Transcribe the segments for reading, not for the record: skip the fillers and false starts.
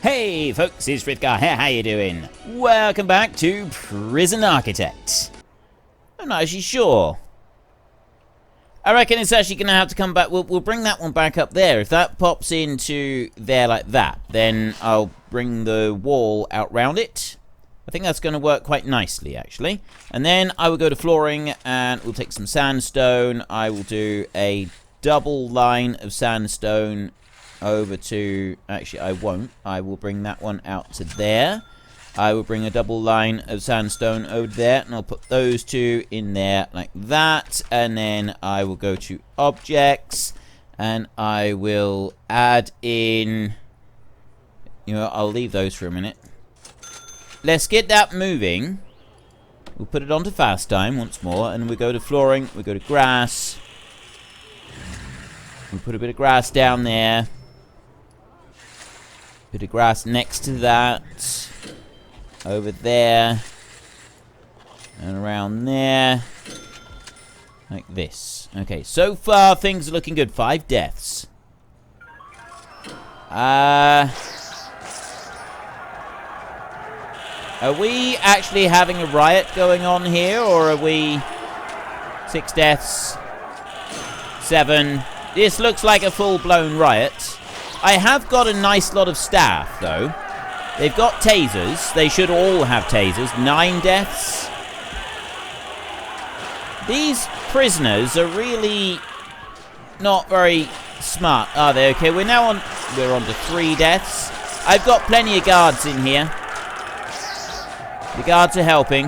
Hey folks, it's Frithgar here, how you doing? Welcome back to Prison Architect. I'm not actually sure. I reckon it's actually going to have to come back. We'll bring that one back up there. If that pops into there like that, then I'll bring the wall out round it. I think that's going to work quite nicely, actually. And then I will go to flooring, and we'll take some sandstone. I will do a double line of sandstone over to... Actually, I won't. I will bring that one out to there. I will bring a double line of sandstone over there, and I'll put those two in there like that. And then I will go to objects, and I will add in... You know, I'll leave those for a minute. Let's get that moving. We'll put it onto fast time once more, and we go to flooring, we go to grass. We put a bit of grass down there. Bit of grass next to that. Over there. And around there. Like this. Okay, so far things are looking good. 5 deaths. Are we actually having a riot going on here, or are we 6 deaths? 7. This looks like a full-blown riot. I have got a nice lot of staff, though. They've got tasers. They should all have tasers. 9 deaths. These prisoners are really not very smart, are they? Okay, we're on to 3 deaths. I've got plenty of guards in here. The guards are helping.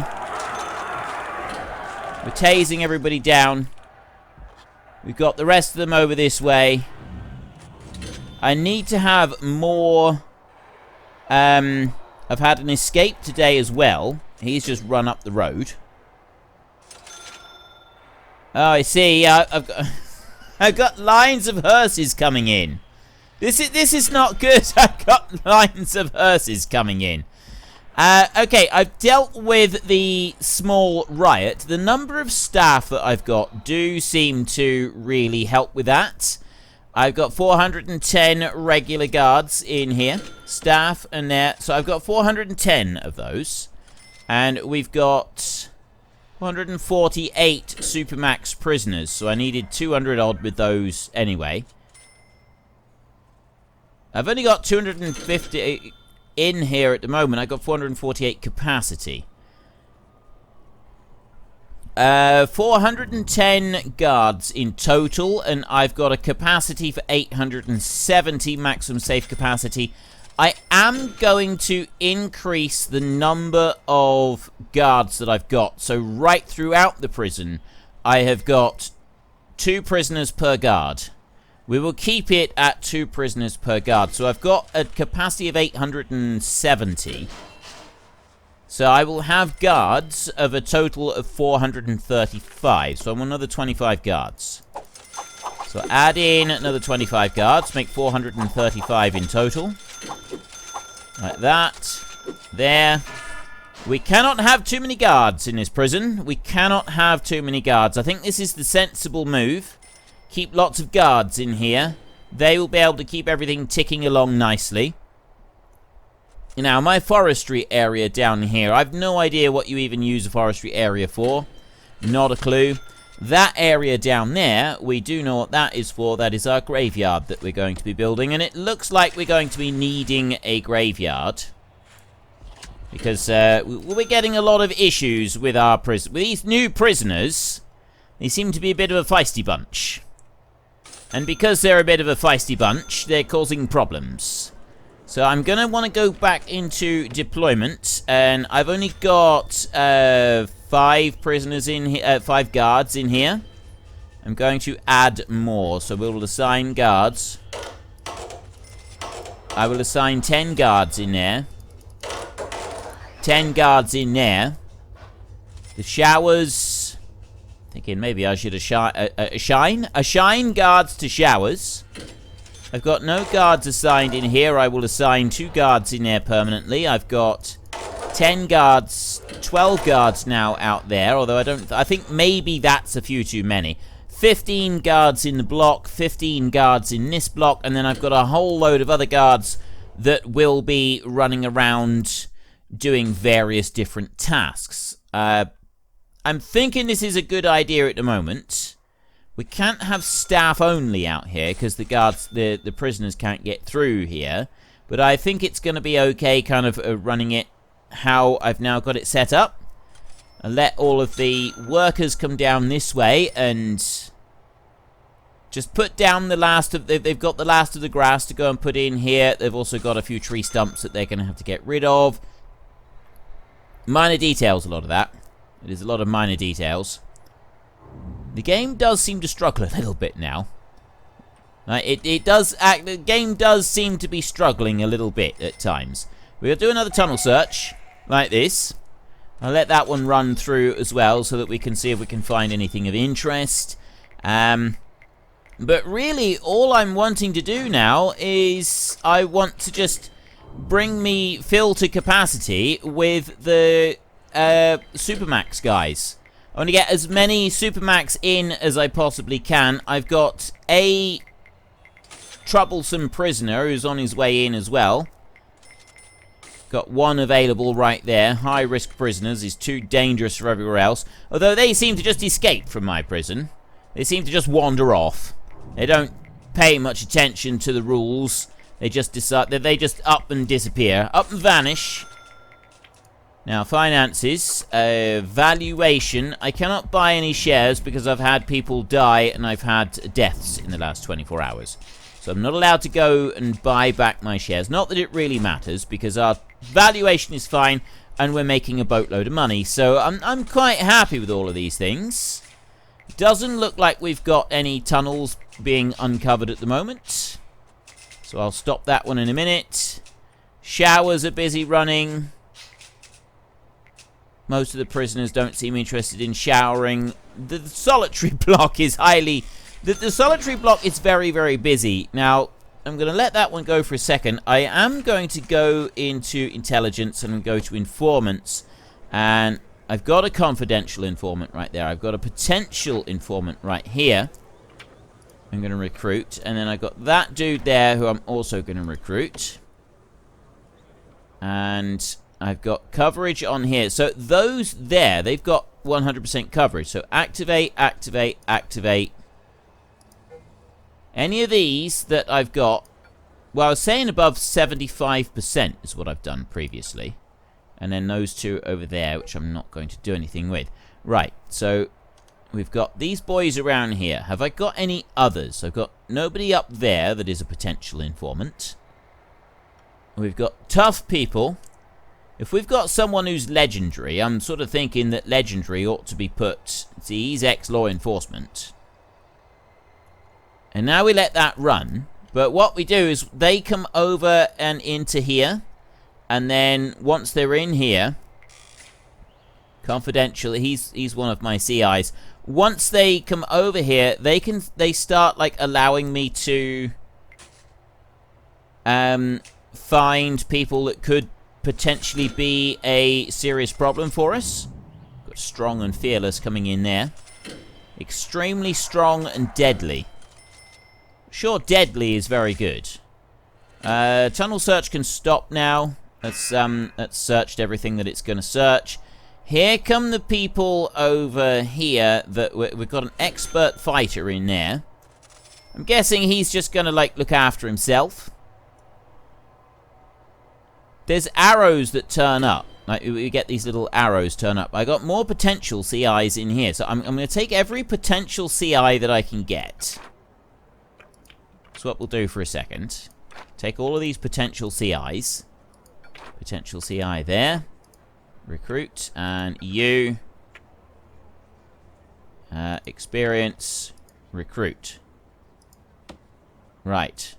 We're tasing everybody down. We've got the rest of them over this way. I need to have more... I've had an escape today as well. He's just run up the road. Oh, I see. I've got lines of hearses coming in. This is not good. I've got lines of hearses coming in. Okay, I've dealt with the small riot. The number of staff that I've got do seem to really help with that. I've got 410 regular guards in here. Staff and there. So I've got 410 of those. And we've got 148 Supermax prisoners. So I needed 200 odd with those anyway. I've only got 250... in here at the moment. I got 448 capacity. 410 guards in total, and I've got a capacity for 870 maximum safe capacity. I am going to increase the number of guards that I've got. So right throughout the prison, I have got 2 prisoners per guard. We will keep it at 2 prisoners per guard. So I've got a capacity of 870. So I will have guards of a total of 435. So I want another 25 guards. So add in another 25 guards. Make 435 in total. Like that. There. We cannot have too many guards in this prison. We cannot have too many guards. I think this is the sensible move. Keep lots of guards in here. They will be able to keep everything ticking along nicely. Now, my forestry area down here, I've no idea what you even use a forestry area for. Not a clue. That area down there, we do know what that is for. That is our graveyard that we're going to be building. And it looks like we're going to be needing a graveyard. Because we're getting a lot of issues with our prison. With these new prisoners, they seem to be a bit of a feisty bunch. And because they're a bit of a feisty bunch, they're causing problems. So I'm going to want to go back into deployment. And I've only got 5 prisoners in here, 5 guards in here. I'm going to add more. So we'll assign guards. I will assign 10 guards in there. 10 guards in there. The showers... Thinking maybe I should assign guards to showers. I've got no guards assigned in here. I will assign 2 guards in there permanently. I've got 10 guards, 12 guards now out there. Although I think maybe that's a few too many. 15 guards in the block, 15 guards in this block, and then I've got a whole load of other guards that will be running around doing various different tasks. I'm thinking this is a good idea at the moment. We can't have staff only out here because the guards, the prisoners can't get through here. But I think it's going to be okay kind of running it how I've now got it set up. I'll let all of the workers come down this way and just put down the last of... They've got the last of the grass to go and put in here. They've also got a few tree stumps that they're going to have to get rid of. Minor details, a lot of that. It is a lot of minor details. The game does seem to struggle a little bit now. The game does seem to be struggling a little bit at times. We'll do another tunnel search, like this. I'll let that one run through as well, so that we can see if we can find anything of interest. But really, all I'm wanting to do now is I want to just fill to capacity with the Supermax guys. I want to get as many Supermax in as I possibly can. I've got a troublesome prisoner who's on his way in as well. Got one available right there. High-risk prisoners is too dangerous for everywhere else. Although they seem to just escape from my prison. They seem to just wander off. They don't pay much attention to the rules. They just decide that they just up and disappear. Up and vanish. Now, finances. Valuation. I cannot buy any shares because I've had people die and I've had deaths in the last 24 hours. So I'm not allowed to go and buy back my shares. Not that it really matters because our valuation is fine and we're making a boatload of money. So I'm quite happy with all of these things. Doesn't look like we've got any tunnels being uncovered at the moment. So I'll stop that one in a minute. Showers are busy running. Most of the prisoners don't seem interested in showering. The solitary block is highly... The solitary block is very, very busy. Now, I'm going to let that one go for a second. I am going to go into intelligence and go to informants. And I've got a confidential informant right there. I've got a potential informant right here. I'm going to recruit. And then I've got that dude there who I'm also going to recruit. And I've got coverage on here. So those there, they've got 100% coverage. So activate, activate, activate. Any of these that I've got, well, I was saying above 75% is what I've done previously. And then those two over there, which I'm not going to do anything with. Right, so we've got these boys around here. Have I got any others? I've got nobody up there that is a potential informant. We've got tough people. If we've got someone who's legendary, I'm sort of thinking that legendary ought to be put... See, he's ex-law enforcement. And now we let that run. But what we do is they come over and into here. And then once they're in here... Confidential, he's one of my CIs. Once they come over here, they start like allowing me to find people that could potentially be a serious problem for us. Got strong and fearless coming in there. Extremely strong and deadly. Sure, deadly is very good. Tunnel search can stop now. That's searched everything that it's going to search. Here come the people over here that we've got an expert fighter in there. I'm guessing he's just going to like look after himself. There's arrows that turn up. Like we get these little arrows turn up. I got more potential CIs in here, so I'm going to take every potential CI that I can get. That's what we'll do for a second. Take all of these potential CIs. Potential CI there. Recruit. And you. Experience. Recruit. Right.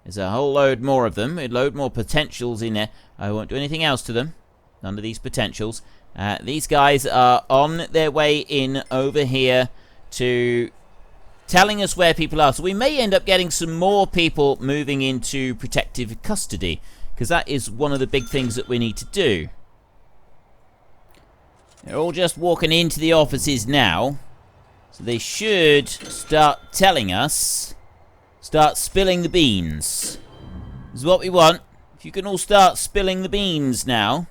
There's a whole load more of them. A load more potentials in there. I won't do anything else to them. None of these potentials. These guys are on their way in over here to telling us where people are. So we may end up getting some more people moving into protective custody, because that is one of the big things that we need to do. They're all just walking into the offices now. So they should start telling us, start spilling the beans. This is what we want. If you can all start spilling the beans now.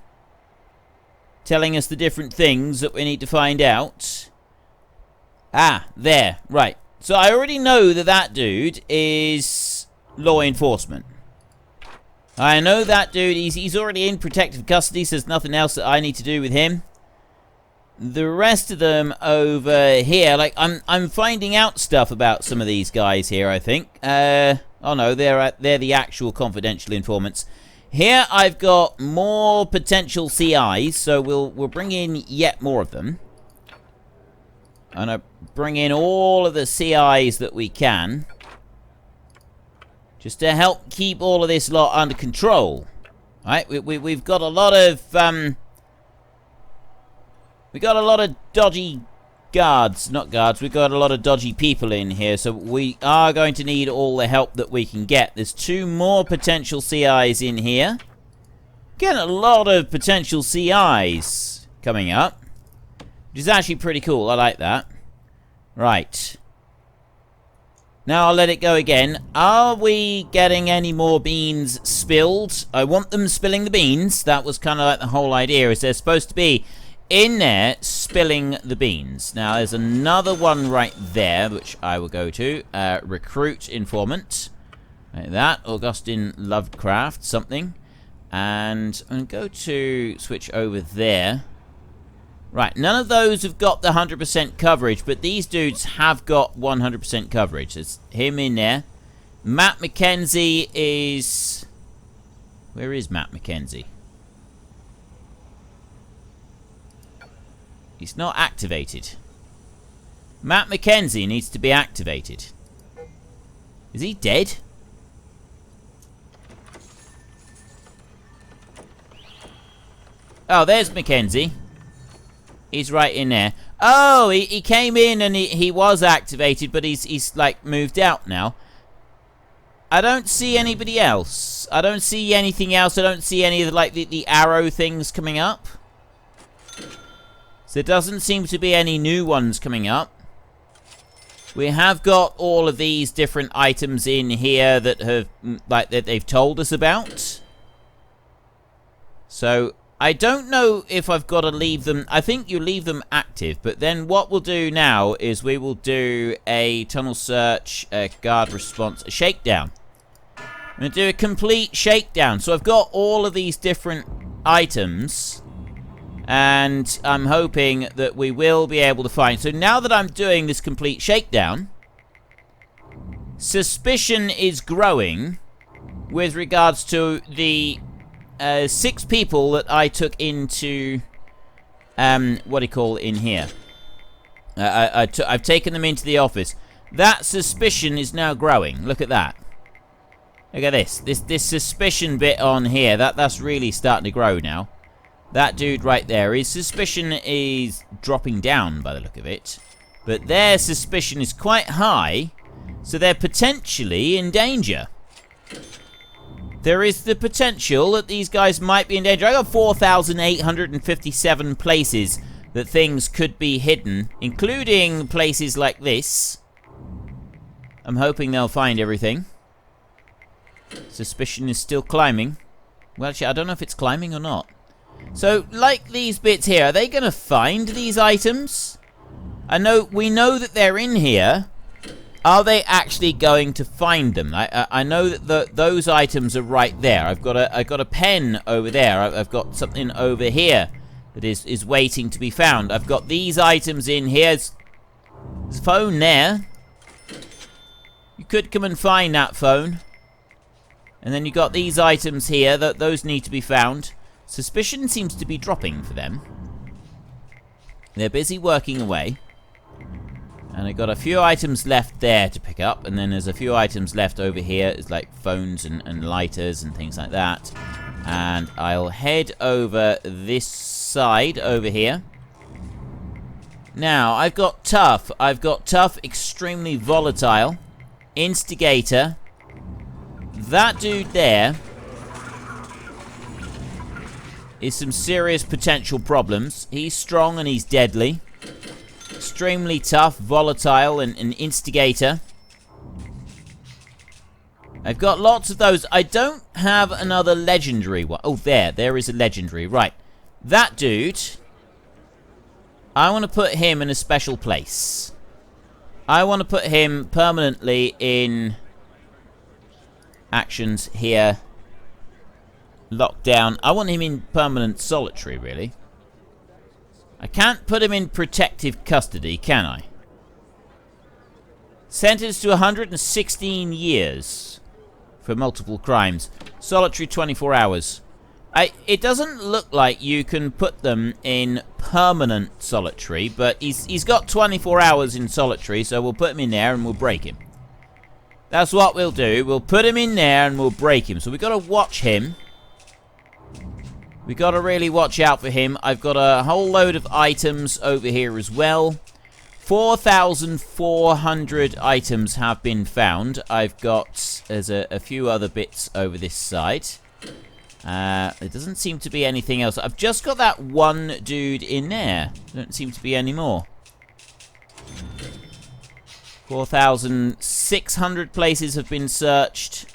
Telling us the different things that we need to find out. Ah, there. Right. So I already know that that dude is law enforcement. I know that dude. He's already in protective custody, so there's nothing else that I need to do with him. The rest of them over here, like, I'm finding out stuff about some of these guys here, I think. Oh no, they're the actual confidential informants. Here I've got more potential CIs, so we'll bring in yet more of them. And I bring in all of the CIs that we can. Just to help keep all of this lot under control. Right? We've got a lot of we got a lot of dodgy guards, not guards, we've got a lot of dodgy people in here, so we are going to need all the help that we can get. There's 2 more potential CIs in here. Getting a lot of potential CIs coming up, which is actually pretty cool. I like that. Right. Now I'll let it go again. Are we getting any more beans spilled? I want them spilling the beans. That was kind of like the whole idea, is they're supposed to be in there spilling the beans. Now there's another one right there, which I will go to. Recruit informant. Like that. Augustine Lovecraft something. And I'm going to go to switch over there. Right, none of those have got the 100% coverage, but these dudes have got 100% coverage. There's him in there. Matt McKenzie is... Where is Matt McKenzie? He's not activated. Matt McKenzie needs to be activated. Is he dead? Oh, there's McKenzie. He's right in there. Oh, he came in and he was activated, but he's like moved out now. I don't see anybody else. I don't see anything else. I don't see any of the arrow things coming up. So there doesn't seem to be any new ones coming up. We have got all of these different items in here that have that they've told us about. So I don't know if I've got to leave them. I think you leave them active, but then what we'll do now is we will do a tunnel search, a guard response, a shakedown. I'm going to do a complete shakedown. So I've got all of these different items, and I'm hoping that we will be able to find. So now that I'm doing this complete shakedown, suspicion is growing with regards to the 6 people that I took into what do you call it in here. I've taken them into the office. That suspicion is now growing. Look at that. Look at this suspicion bit on here. That's really starting to grow now. That dude right there, his suspicion is dropping down by the look of it. But their suspicion is quite high, so they're potentially in danger. There is the potential that these guys might be in danger. I got 4,857 places that things could be hidden, including places like this. I'm hoping they'll find everything. Suspicion is still climbing. Well, actually, I don't know if it's climbing or not. So, like these bits here, are they going to find these items? We know that they're in here. Are they actually going to find them? I know that those items are right there. I've got a pen over there. I've got something over here that is waiting to be found. I've got these items in here. There's a phone there. You could come and find that phone. And then you've got these items here. Those need to be found. Suspicion seems to be dropping for them. They're busy working away. And I've got a few items left there to pick up. And then there's a few items left over here. It's like phones and lighters and things like that. And I'll head over this side over here. Now, I've got tough. I've got tough, extremely volatile, instigator. That dude there is some serious potential problems. He's strong and he's deadly. Extremely tough, volatile, and an instigator. I've got lots of those. I don't have another legendary one. Oh, there is a legendary. Right. That dude, I want to put him in a special place. I want to put him permanently in actions here. Lockdown. I want him in permanent solitary, really. I can't put him in protective custody, can I? Sentenced to 116 years for multiple crimes. Solitary 24 hours. It doesn't look like you can put them in permanent solitary, but he's got 24 hours in solitary, so we'll put him in there and we'll break him. That's what we'll do. We'll put him in there and we'll break him. So we've got to watch him. We've got to really watch out for him. I've got a whole load of items over here as well. 4,400 items have been found. There's a few other bits over this side. There doesn't seem to be anything else. I've just got that one dude in there. There don't seem to be any more. 4,600 places have been searched.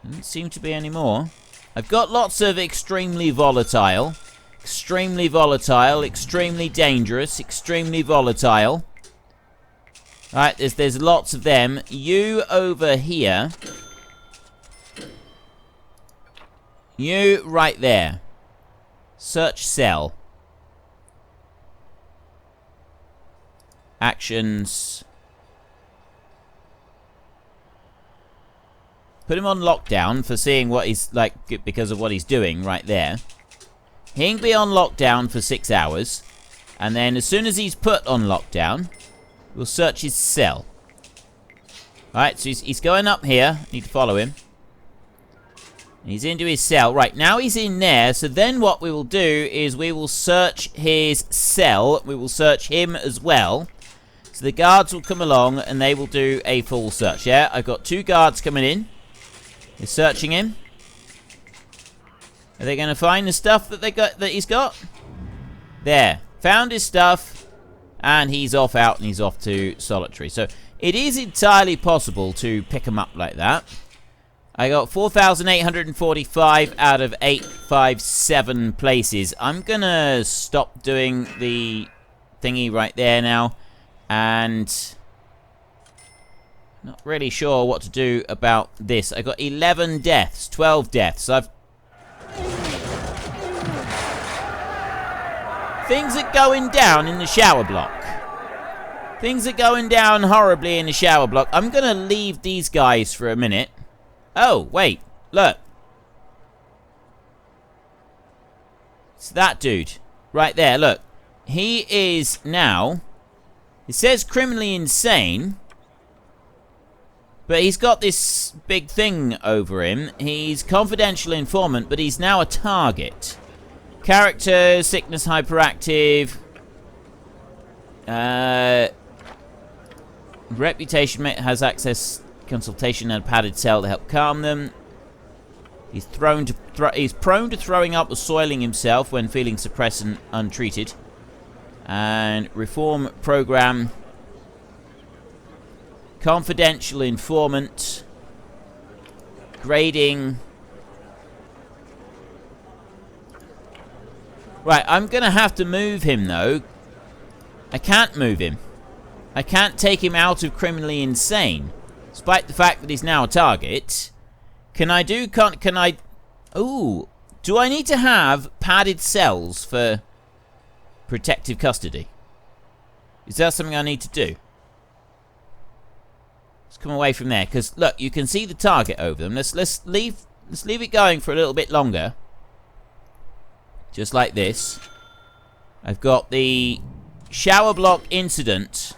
Doesn't seem to be any more. I've got lots of extremely volatile. Extremely volatile, extremely dangerous, extremely volatile. Alright, there's lots of them. You over here. You right there. Search cell. Actions. Put him on lockdown for seeing what he's like because of what he's doing right there. He can be on lockdown for 6 hours. And then as soon as he's put on lockdown, we'll search his cell. Alright, so he's going up here. Need to follow him. He's into his cell. Right, now he's in there. So then what we will do is we will search his cell. We will search him as well. So the guards will come along and they will do a full search. Yeah, I've got 2 guards coming in. They're searching him. Are they going to find the stuff that he's got? There. Found his stuff. And he's off out and he's off to solitary. So it is entirely possible to pick him up like that. I got 4,845 out of 857 places. I'm going to stop doing the thingy right there now. And not really sure what to do about this. I got 11 deaths, 12 deaths. Things are going down in the shower block. Things are going down horribly in the shower block. I'm going to leave these guys for a minute. Oh, wait. Look. It's that dude. Right there, look. He is now... It says criminally insane. But he's got this big thing over him. He's confidential informant, but he's now a target. Character, sickness, hyperactive. Reputation, has access, consultation, and a padded cell to help calm them. He's prone to throwing up or soiling himself when feeling suppressed and untreated. And reform program. Confidential informant. Grading. Right, I'm going to have to move him, though. I can't move him. I can't take him out of criminally insane. Despite the fact that he's now a target. Can I... Ooh. Do I need to have padded cells for protective custody? Is that something I need to do? Let's come away from there. Because, look, you can see the target over them. Let's leave it going for a little bit longer. Just like this. I've got the shower block incident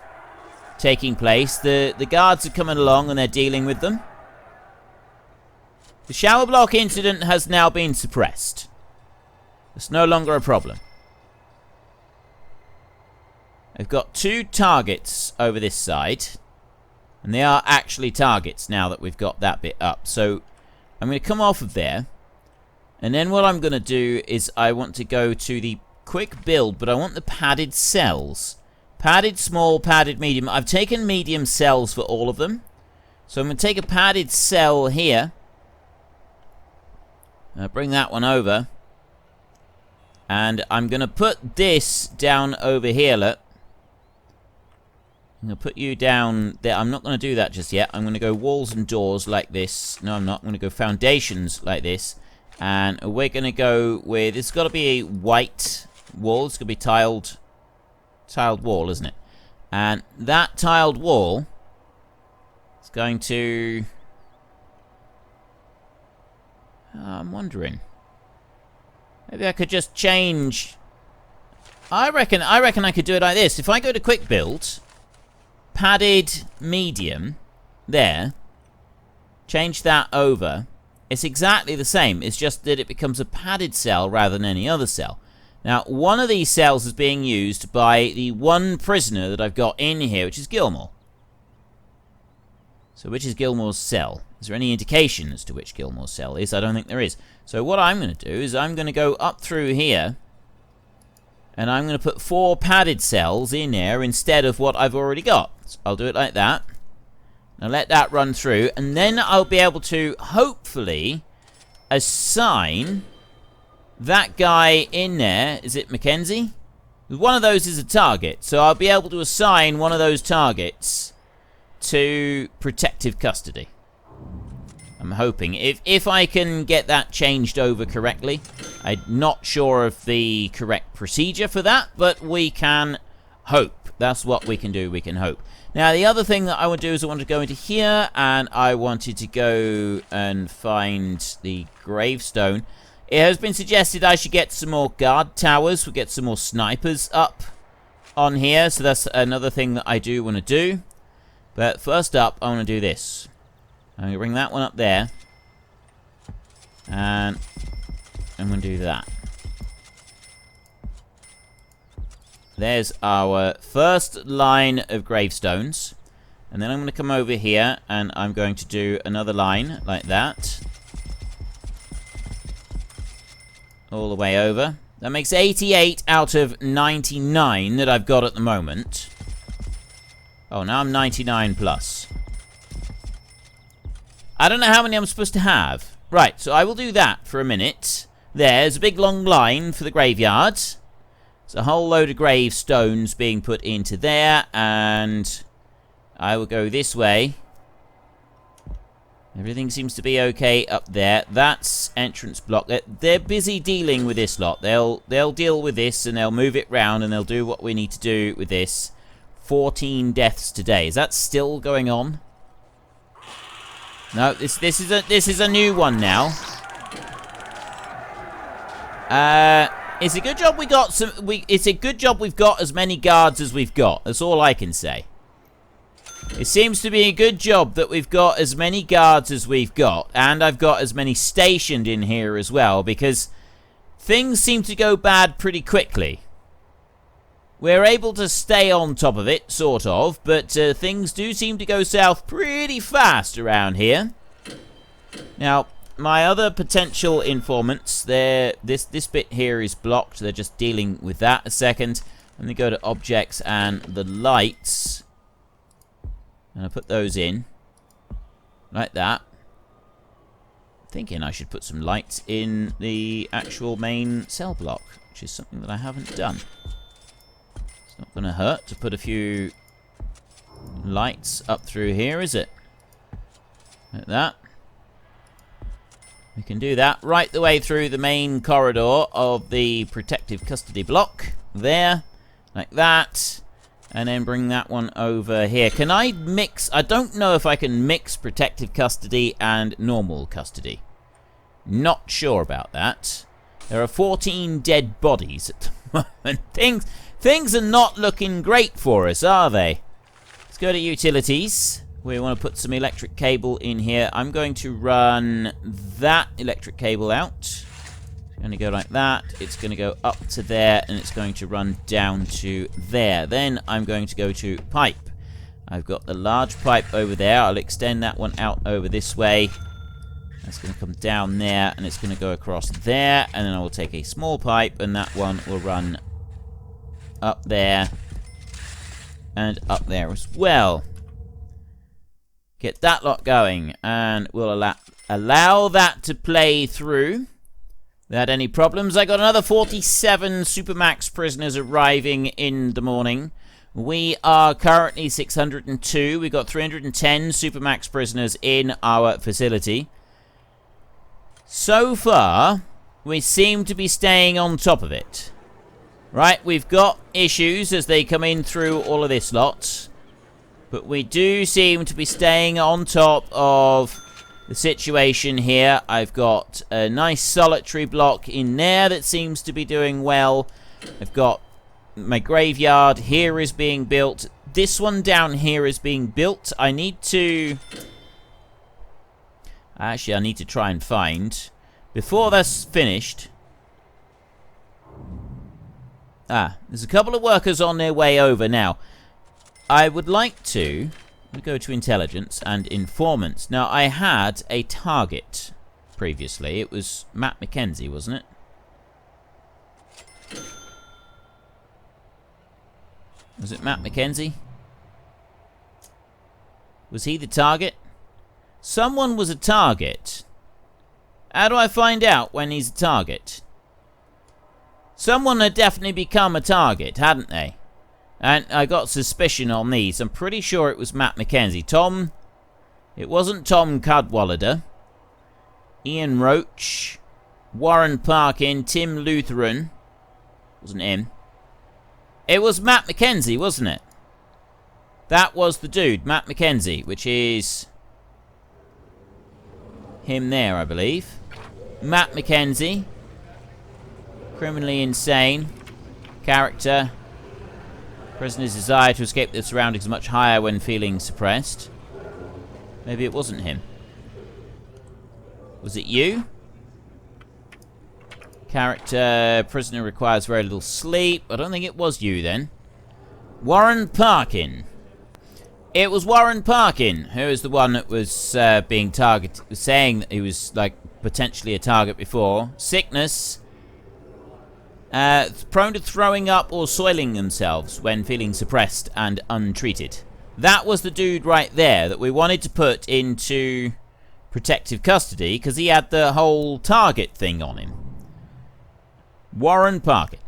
taking place. The guards are coming along and they're dealing with them. The shower block incident has now been suppressed. It's no longer a problem. I've got 2 targets over this side. And they are actually targets now that we've got that bit up. So I'm going to come off of there. And then what I'm going to do is I want to go to the quick build, but I want the padded cells. Padded small, padded medium. I've taken medium cells for all of them. So I'm going to take a padded cell here. Bring that one over. And I'm going to put this down over here, look. I'm going to put you down there. I'm not going to do that just yet. I'm going to go walls and doors like this. No, I'm not. I'm going to go foundations like this. And we're going to go with... It's got to be a white wall. It's going to be tiled wall, isn't it? And that tiled wall is going to... I'm wondering. Maybe I could just change... I reckon I could do it like this. If I go to quick build, padded medium, there, change that over, it's exactly the same. It's just that it becomes a padded cell rather than any other cell. Now, one of these cells is being used by the one prisoner that I've got in here, which is Gilmore. So which is Gilmore's cell? Is there any indication as to which Gilmore's cell is? I don't think there is. So what I'm going to do is I'm going to go up through here, and I'm going to put 4 padded cells in there instead of what I've already got. So I'll do it like that. Now let that run through, and then I'll be able to hopefully assign that guy in there. Is it Mackenzie? One of those is a target, so I'll be able to assign one of those targets to protective custody. I'm hoping. If I can get that changed over correctly. I'm not sure of the correct procedure for that, but we can hope. That's what we can do. We can hope. Now, the other thing that I want to do is I want to go into here, and I wanted to go and find the gravestone. It has been suggested I should get some more guard towers. We'll get some more snipers up on here, so that's another thing that I do want to do. But first up, I want to do this. I'm going to bring that one up there. And I'm going to do that. There's our first line of gravestones. And then I'm going to come over here and I'm going to do another line like that. All the way over. That makes 88 out of 99 that I've got at the moment. Oh, now I'm 99 plus. I don't know how many I'm supposed to have. Right, so I will do that for a minute. There's a big long line for the graveyard. There's a whole load of gravestones being put into there, and I will go this way. Everything seems to be okay up there. That's entrance block. They're busy dealing with this lot. They'll deal with this, and they'll move it round, and they'll do what we need to do with this. 14 deaths today. Is that still going on? No, this is a new one now. It's a good job we got some. It's a good job we've got as many guards as we've got. That's all I can say. It seems to be a good job that we've got as many guards as we've got, and I've got as many stationed in here as well, because things seem to go bad pretty quickly. We're able to stay on top of it, sort of, but things do seem to go south pretty fast around here. Now, my other potential informants, this bit here is blocked. They're just dealing with that a second. Let me go to objects and the lights. And I put those in. Like that. Thinking I should put some lights in the actual main cell block, which is something that I haven't done. It's not going to hurt to put a few lights up through here, is it? Like that. We can do that right the way through the main corridor of the protective custody block. There. Like that. And then bring that one over here. Can I mix? I don't know if I can mix protective custody and normal custody. Not sure about that. There are 14 dead bodies at the moment. Things are not looking great for us, are they? Let's go to utilities. We want to put some electric cable in here. I'm going to run that electric cable out. It's going to go like that. It's going to go up to there, and it's going to run down to there. Then I'm going to go to pipe. I've got the large pipe over there. I'll extend that one out over this way. That's going to come down there, and it's going to go across there. And then I will take a small pipe, and that one will run up there and up there as well. Get that lot going, and we'll allow that to play through without any problems. I got another 47 Supermax prisoners arriving in the morning. We are currently 602. We've got 310 Supermax prisoners in our facility. So far, we seem to be staying on top of it. Right, we've got issues as they come in through all of this lot. But we do seem to be staying on top of the situation here. I've got a nice solitary block in there that seems to be doing well. I've got my graveyard here is being built. This one down here is being built. I need to... Actually, I need to try and find... Before that's finished... there's a couple of workers on their way over now. I would like to go to intelligence and informants. Now, I had a target previously. It was Matt McKenzie, wasn't it? Was it Matt McKenzie? Was he the target? Someone was a target. How do I find out when he's a target? Someone had definitely become a target, hadn't they? And I got suspicion on these. I'm pretty sure it was Matt McKenzie. Tom... It wasn't Tom Cadwallader. Ian Roach. Warren Parkin. Tim Lutheran. Wasn't him. It was Matt McKenzie, wasn't it? That was the dude, Matt McKenzie, which is... him there, I believe. Matt McKenzie. Criminally insane. Character. Prisoner's desire to escape their surroundings is much higher when feeling suppressed. Maybe it wasn't him. Was it you? Character. Prisoner requires very little sleep. I don't think it was you then. Warren Parkin. It was Warren Parkin who was the one that was being targeted. Saying that he was like potentially a target before. Sickness. Prone to throwing up or soiling themselves when feeling suppressed and untreated. That was the dude right there that we wanted to put into protective custody because he had the whole target thing on him. Warren Parkin.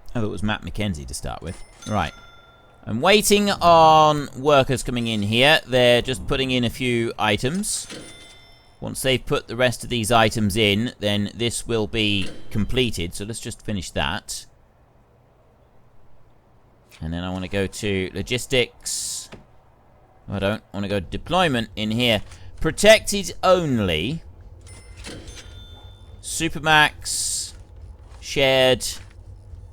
I thought it was Matt McKenzie to start with. Right. I'm waiting on workers coming in here. They're just putting in a few items. Once they've put the rest of these items in, then this will be completed. So let's just finish that. And then I want to go to logistics. I don't want to go to deployment in here. Protected only. Supermax. Shared.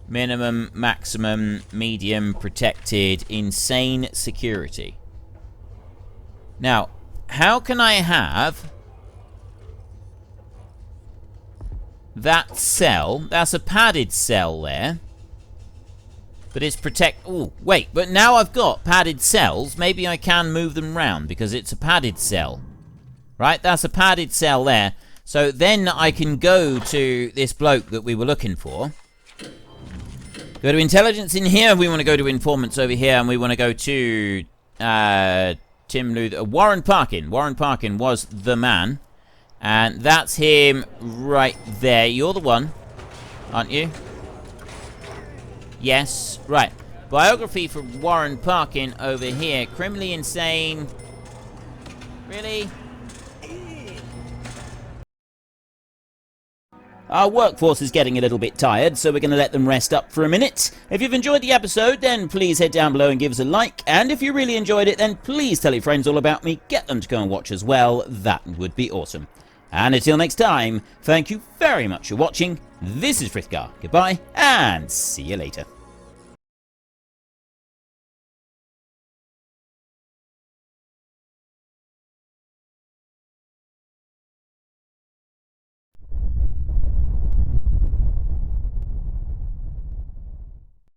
Minimum, maximum, medium, protected, insane security. Now, how can I have... that cell, that's a padded cell there. But it's oh, wait, but now I've got padded cells, maybe I can move them round because it's a padded cell. Right, that's a padded cell there. So then I can go to this bloke that we were looking for. Go to intelligence in here, we want to go to informants over here, and we want to go to Tim Luther, Warren Parkin. Warren Parkin was the man. And that's him right there. You're the one, aren't you? Yes. Right. Biography for Warren Parkin over here. Criminally insane. Really? Our workforce is getting a little bit tired, so we're going to let them rest up for a minute. If you've enjoyed the episode, then please head down below and give us a like. And if you really enjoyed it, then please tell your friends all about me. Get them to go and watch as well. That would be awesome. And until next time, thank you very much for watching. This is Frithgar. Goodbye, and see you later.